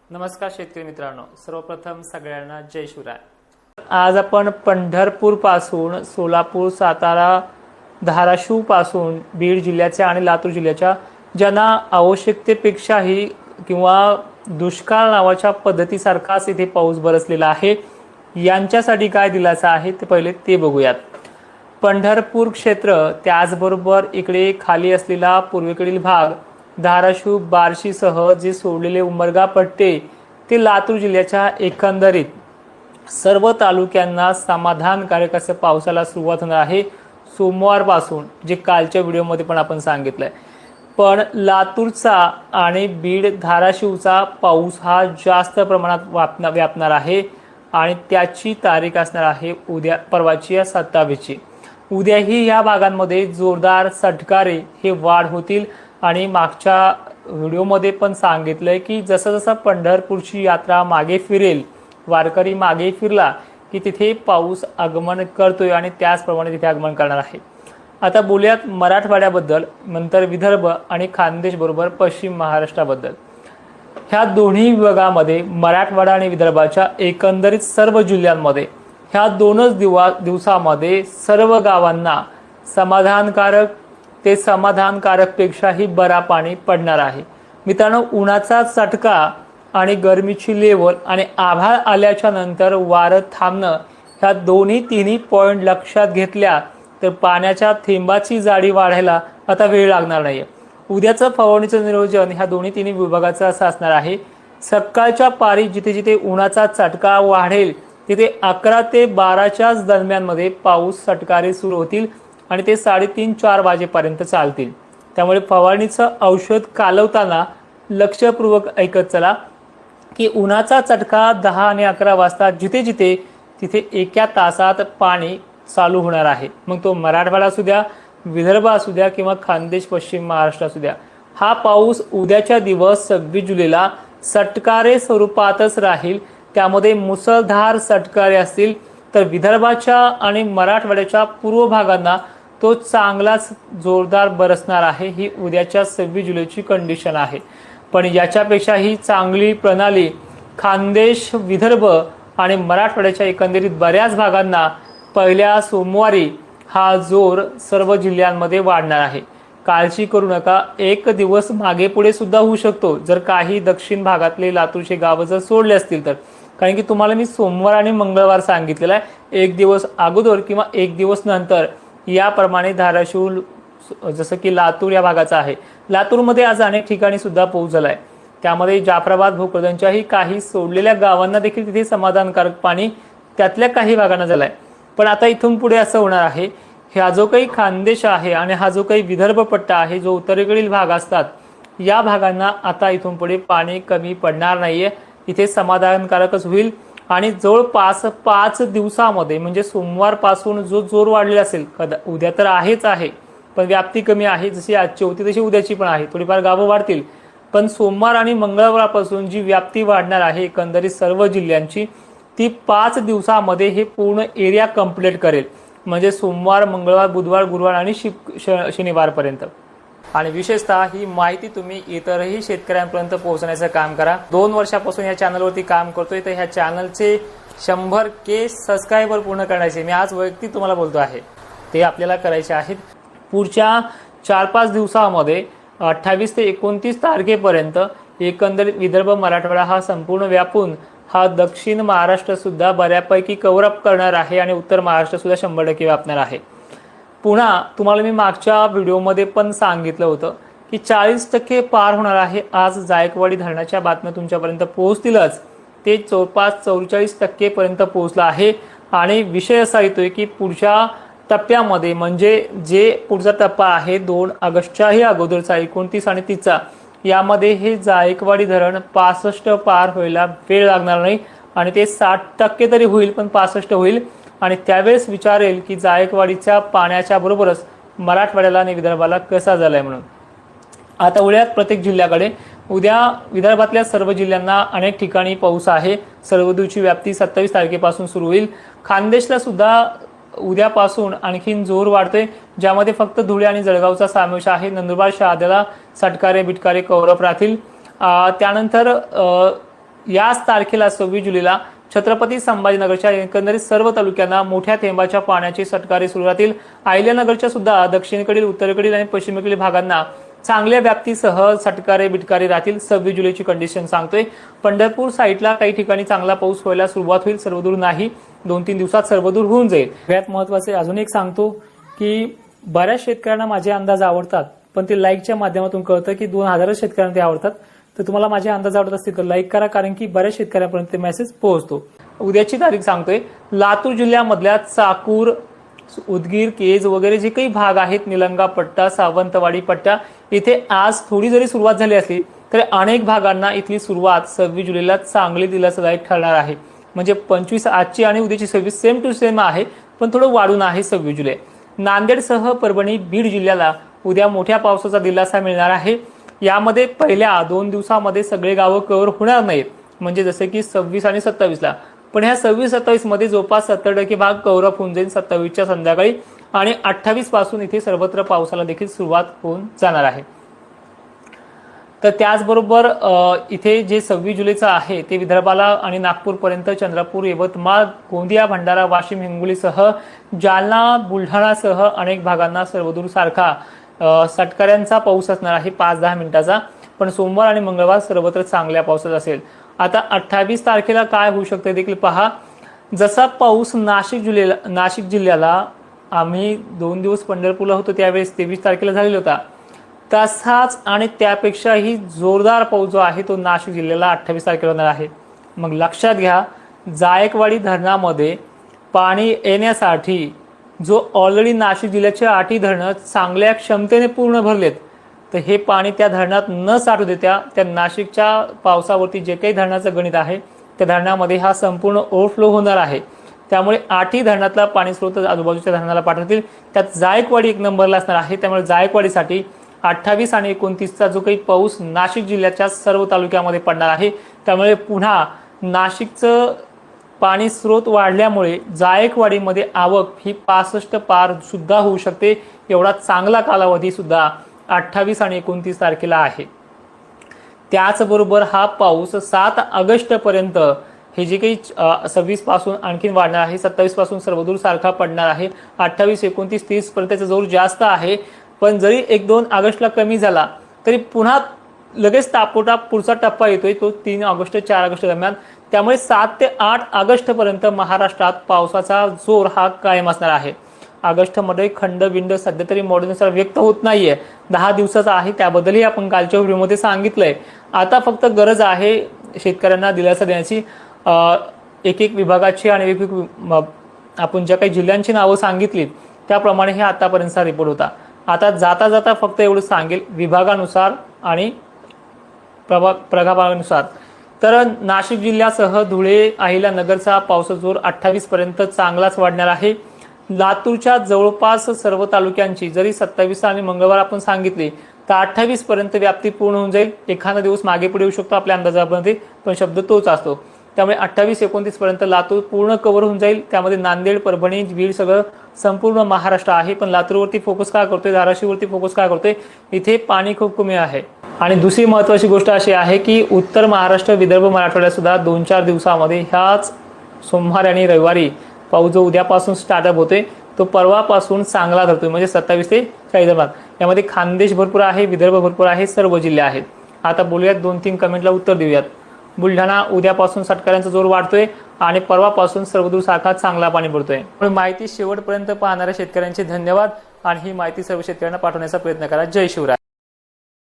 नमस्कार शेतकरी मित्रांनो, सर्वप्रथम सगळ्यांना जय शिवराय। आज आपण पंढरपूर पासून सोलापूर, सातारा, धाराशिव पासून बीड जिल्ह्याच्या आणि लातूर जिल्ह्याच्या ज्यांना आवश्यकतेपेक्षाही किंवा दुष्काळ नावाच्या पद्धतीसारखाच इथे पाऊस बरसलेला आहे, यांच्यासाठी काय दिलासा आहे ते पहिले ते बघूयात। पंढरपूर क्षेत्र, त्याचबरोबर इकडे खाली असलेला पूर्वेकडील भाग, धाराशिव, बार्शीसह जे सोडलेले उमरगा पट्टे, ते लातूर जिल्ह्याच्या एकंदरीत सर्व तालुक्यांना समाधानकारक असं पावसाला सुरुवात होणार आहे सोमवारपासून, जे कालच्या व्हिडिओमध्ये पण आपण सांगितलंय। पण लातूरचा आणि बीड, धाराशिवचा पाऊस हा जास्त प्रमाणात व्यापणार आहे आणि त्याची तारीख असणार आहे उद्या, परवाची 27ची। उद्याही या भागांमध्ये जोरदार सटकारे हे वाढ होतील आणि मागच्या व्हिडिओमध्ये पण सांगितलंय की जसं जसं पंढरपूरची यात्रा मागे फिरेल, वारकरी मागे फिरला की तिथे पाऊस आगमन करतोय आणि त्याचप्रमाणे तिथे आगमन करणार आहे। आता बोलूयात मराठवाड्याबद्दल, नंतर विदर्भ आणि खानदेश बरोबर पश्चिम महाराष्ट्राबद्दल। ह्या दोन्ही विभागामध्ये, मराठवाडा आणि विदर्भाच्या एकंदरीत सर्व जिल्ह्यांमध्ये ह्या दोनच दिवसामध्ये सर्व गावांना समाधानकारक पेक्षाही बरा पाणी पडणार आहे। मित्रांनो, उन्हाचा चटका आणि गरमीची लेवल आणि आभाळ आल्याच्या नंतर वारं थांबणं, ह्या तिन्ही पॉइंट लक्षात घेतल्या तर पाण्याच्या थेंबाची जाडी वाढायला आता वेळ लागणार नाही। उद्याचं फवारणीचं नियोजन ह्या तिन्ही विभागाचं असं असणार आहे। सकाळच्या पारी जिथे जिथे उन्हाचा चटका वाढेल तिथे 11 ते 12च्याच दरम्यानमध्ये पाऊस सटकारे सुरू होतील आणि ते 3:30-4 वाजेपर्यंत चालतील। त्यामुळे फवारणीचं औषध कालवताना लक्षपूर्वक ऐकत चला की उन्हाचा चटका 10 आणि 11 वाजता जिथे जिथे तिथे एका तासात पाणी चालू होणार आहे। मग तो मराठवाडा असू द्या, विदर्भ असू द्या किंवा खानदेश, पश्चिम महाराष्ट्र असू द्या, हा पाऊस उद्याच्या दिवस 26 जुलैला सटकारे स्वरूपातच राहील। त्यामध्ये मुसळधार सटकारे असतील, तर विदर्भाच्या आणि मराठवाड्याच्या पूर्व भागांना तो चांगलाच जोरदार बरसणार आहे। ही उद्याच्या 26 जुलैची कंडिशन आहे। पण याच्यापेक्षा ही चांगली प्रणाली खानदेश, विदर्भ आणि मराठवाड्याच्या एकंदरीत बऱ्याच भागांना पहिल्या सोमवारी हा जोर सर्व जिल्ह्यांमध्ये वाढणार आहे। काळजी करू नका, एक दिवस मागे पुढे सुद्धा होऊ शकतो जर काही दक्षिण भागातले लातूरचे गावं जर सोडले असतील तर। कारण की तुम्हाला मी सोमवार आणि मंगळवार सांगितलेला आहे, एक दिवस अगोदर किंवा एक दिवस नंतर याप्रमाणे धाराशिव, जसं की लातूर या भागाचा आहे। लातूरमध्ये आज अनेक ठिकाणी सुद्धा पाऊस झालाय। त्यामध्ये जाफराबाद, भोकरदनच्याही काही सोडलेल्या गावांना देखील तिथे समाधानकारक पाणी त्यातल्या काही भागांना झालाय। पण आता इथून पुढे असं होणार आहे, हा जो काही खानदेश आहे आणि हा जो काही विदर्भ पट्टा आहे, जो उत्तरेकडील भाग असतात, या भागांना आता इथून पुढे पाणी कमी पडणार नाहीये। इथे समाधानकारकच होईल आणि जवळपास 5 दिवसामध्ये, म्हणजे सोमवारपासून जो जोर वाढलेला असेल, उद्या तर आहेच आहे पण व्याप्ती कमी आहे, जशी आजची होती तशी उद्याची पण आहे, थोडीफार गावं वाढतील। पण सोमवार आणि मंगळवारपासून जी व्याप्ती वाढणार आहे एकंदरीत सर्व जिल्ह्यांची, ती 5 दिवसामध्ये हे पूर्ण एरिया कंप्लीट करेल। म्हणजे सोमवार, मंगळवार, बुधवार, गुरुवार आणि शनिवारपर्यंत। आणि विशेषतः ही माहिती तुम्ही इतरही शेतकऱ्यांपर्यंत पोहोचण्याचं काम करा। 2 वर्षापासून या चॅनलवरती काम करतोय, तर ह्या चॅनलचे 100K सबस्क्रायबर पूर्ण करण्याचे मी आज वैयक्तिक तुम्हाला बोलतो आहे, ते आपल्याला करायचे आहेत। पुढच्या 4-5 दिवसामध्ये 28 ते 29 तारखेपर्यंत एकंदरीत विदर्भ, मराठवाडा हा संपूर्ण व्यापून हा दक्षिण महाराष्ट्र सुद्धा बऱ्यापैकी कव्हरअप करणार आहे आणि उत्तर महाराष्ट्र सुद्धा 100% व्यापणार आहे। पुन्हा तुम्हाला मी मागच्या व्हिडिओमध्ये पण सांगितलं होतं की 40% पार होणार आहे। आज जायकवाडी धरणाच्या बातम्या तुमच्यापर्यंत पोहोचतीलच, ते जवळपास 44% पर्यंत पोहोचलं आहे। आणि विषय असा येतोय की पुढच्या टप्प्यामध्ये, म्हणजे जे पुढचा टप्पा आहे 2 ऑगस्टच्याही अगोदरचा 29 आणि 30चा, यामध्ये हे जायकवाडी धरण 65 पार व्हायला वेळ लागणार नाही आणि ते 60% तरी होईल, पण 65 होईल। आणि त्यावेळेस विचारेल की जायकवाडीच्या पाण्याच्या बरोबरच मराठवाड्याला आणि विदर्भाला कसा झालाय म्हणून। आता वळूयात प्रत्येक जिल्ह्याकडे। उद्या विदर्भातल्या सर्व जिल्ह्यांना अनेक ठिकाणी पाऊस आहे। सर्वदूरची व्याप्ती 27 तारखेपासून सुरू होईल। खानदेशला सुद्धा उद्यापासून आणखीन जोर वाढतोय, ज्यामध्ये फक्त धुळे आणि जळगावचा समावेश आहे। नंदुरबार, शहाद्याला सटकारे बिटकारे कव्हरअप राहतील। त्यानंतर याच तारखेला 26 जुलैला छत्रपती संभाजीनगरच्या एकंदरीत सर्व तालुक्यांना मोठ्या थेंबाच्या पाण्याची सटकारे सुरू राहतील। अहिल्यानगरच्या सुद्धा दक्षिणेकडील, उत्तरेकडील आणि पश्चिमेकडील भागांना चांगल्या व्याप्तीसह सटकारे बिटकारे राहतील। 26 जुलैची कंडिशन सांगतोय। पंढरपूर साईडला काही ठिकाणी चांगला पाऊस व्हायला सुरुवात होईल, सर्वदूर नाही, 2-3 दिवसात सर्वदूर होऊन जाईल। सगळ्यात महत्त्वाचे अजून एक सांगतो की बऱ्याच शेतकऱ्यांना माझे अंदाज आवडतात, पण ते लाईकच्या माध्यमातून कळतं की 2000 शेतकऱ्यांना ते आवडतात। तर तुम्हाला माझे अंदाज आवडत असतील तर लाईक करा, कारण की बऱ्याच शेतकऱ्यांपर्यंत ते मेसेज पोहोचतो। उद्याची तारीख सांगतोय। लातूर जिल्ह्यामधल्या चाकूर, उदगीर, केज वगैरे जे काही भाग आहेत, निलंगा पट्टा, सावंतवाडी पट्टा, इथे आज थोडी जरी सुरुवात झाली असली तरी अनेक भागांना इथली सुरुवात 26 जुलैला चांगली दिलासादायक ठरणार आहे। म्हणजे 25 आजची आणि उद्याची 26 सेम टू सेम आहे, पण थोडं वाढून आहे 26 जुलै। नांदेडसह परभणी, बीड जिल्ह्याला उद्या मोठ्या पावसाचा दिलासा मिळणार आहे। यामध्ये पहिल्या 2 दिवसामध्ये सगळे गावं कव्हर होणार नाहीत, म्हणजे जसे की 26 आणि 27ला, पण ह्या 26-27 मध्ये जवळपास 70% भाग कव्हर अप होऊन जाईल 27च्या संध्याकाळी, आणि 28 पासून इथे सर्वत्र पावसाला देखील सुरुवात होऊन जाणार आहे। तर त्याचबरोबर इथे जे 26 जुलैचं आहे ते विदर्भाला आणि नागपूरपर्यंत, चंद्रपूर, यवतमाळ, गोंदिया, भंडारा, वाशिम, हिंगोलीसह जालना, बुलढाणासह अनेक भागांना सर्वदूर सारखा सटकऱ्यांचा पाऊस असणार आहे 5-10 मिनिटाचा। पण सोमवार आणि मंगळवार सर्वत्र चांगल्या पावसाचा असेल। आता 28 तारखेला काय होऊ शकते देखील पहा। जसा पाऊस नाशिक जिल्ह्याला आम्ही 2 दिवस पंढरपूरला होतो त्यावेळेस 23 तारखेला झालेला होता, तसाच आणि त्यापेक्षाही जोरदार पाऊस जो आहे तो नाशिक जिल्ह्याला 28 तारखेला होणार आहे। मग लक्षात घ्या, जायकवाडी धरणामध्ये पाणी येण्यासाठी जो ऑलरेडी नाशिक जिल्ह्याचे 8 धरणं चांगल्या क्षमतेने पूर्ण भरलेत, तर हे पाणी त्या धरणात न साठू देता त्या नाशिकच्या पावसावरती जे काही धरणाचं गणित आहे त्या धरणामध्ये हा संपूर्ण ओव्हरफ्लो होणार आहे। त्यामुळे 8 धरणातला पाणी स्रोत आजूबाजूच्या धरणाला पाठवतील, त्यात जायकवाडी 1 नंबरला असणार आहे। त्यामुळे जायकवाडीसाठी 28 आणि 29चा जो काही पाऊस नाशिक जिल्ह्याच्या सर्व तालुक्यामध्ये पडणार आहे, त्यामुळे पुन्हा नाशिकचं पाणी स्रोत वाढल्यामुळे जायकवाडीमध्ये आवक ही 65 पार सुद्धा होऊ शकते। एवढा चांगला कालावधी सुद्धा 28 आणि 29 तारखेला आहे। त्याचबरोबर हा पाऊस 7 ऑगस्ट पर्यंत हे जे काही 26 पासून आणखीन वाढणार आहे, 27 पासून सर्वदूर सारखा पडणार आहे, 28, 29, 30 पर्यंतचा जोर जास्त आहे। पण जरी 1-2 ऑगस्टला कमी झाला तरी पुन्हा लगेच तापोटा पुढचा टप्पा येतोय, तो 3 ऑगस्ट 4 ऑगस्ट दरम्यान। त्यामुळे 7 ते 8 ऑगस्ट पर्यंत महाराष्ट्रात पावसाचा जोर हा कायम असणार आहे। ऑगस्टमध्ये खंडबिंड सध्या तरी मॉडेलनुसार व्यक्त होत नाहीये, 10 दिवसाचा आहे, त्याबद्दलही आपण कालच्या व्हिडिओमध्ये सांगितलंय। आता फक्त गरज आहे शेतकऱ्यांना दिलासा देण्याची। एक विभागाची आणि आपण ज्या काही जिल्ह्यांची नावं सांगितली त्याप्रमाणे हे आतापर्यंतचा रिपोर्ट होता। आता जाता जाता फक्त एवढं सांगेल विभागानुसार आणि प्रभागानुसार, तर नाशिक जिल्ह्यासह धुळे, अहिल्यानगरचा पावसाचा जोर 28 पर्यंत चांगलाच वाढणार आहे। लातूरच्या जवळपास सर्व तालुक्यांची जरी 27 आणि मंगळवार आपण सांगितले तर 28 पर्यंत व्याप्ती पूर्ण होऊन जाईल। एखादा दिवस मागे पुढे येऊ शकतो आपल्या अंदाजामध्ये, पण शब्द तोच असतो। त्यामुळे 28-29 पर्यंत लातूर पूर्ण कव्हर होऊन जाईल। त्यामध्ये नांदेड, परभणी, बीड सगळं संपूर्ण महाराष्ट्र आहे। पण लातूरवरती फोकस का करतोय, धाराशिववरती फोकस का करतोय, इथे पाणी खूप कमी आहे। आणि दुसरी महत्त्वाची गोष्ट अशी आहे की उत्तर महाराष्ट्र, विदर्भ, मराठवाड्यात सुद्धा 2-4 दिवसामध्ये ह्याच सोमवार आणि रविवारी पाऊस जो उद्यापासून स्टार्टअप होते तो परवापासून चांगला धरतोय, म्हणजे 27 ते 40 दरम्यान। यामध्ये खानदेश भरपूर आहे, विदर्भ भरपूर आहे, सर्व जिल्हे आहेत। आता बोलूयात 2-3 कमेंटला उत्तर देऊयात। बुलढाणा उद्यापासून सटकऱ्यांचा जोर वाढतोय आणि परवापासून सर्वदूर सारखा चांगला पाणी पडतोय। माहिती शेवटपर्यंत पाहणाऱ्या शेतकऱ्यांचे धन्यवाद, आणि ही माहिती सर्व शेतकऱ्यांना पाठवण्याचा प्रयत्न करा। जय शिवराय।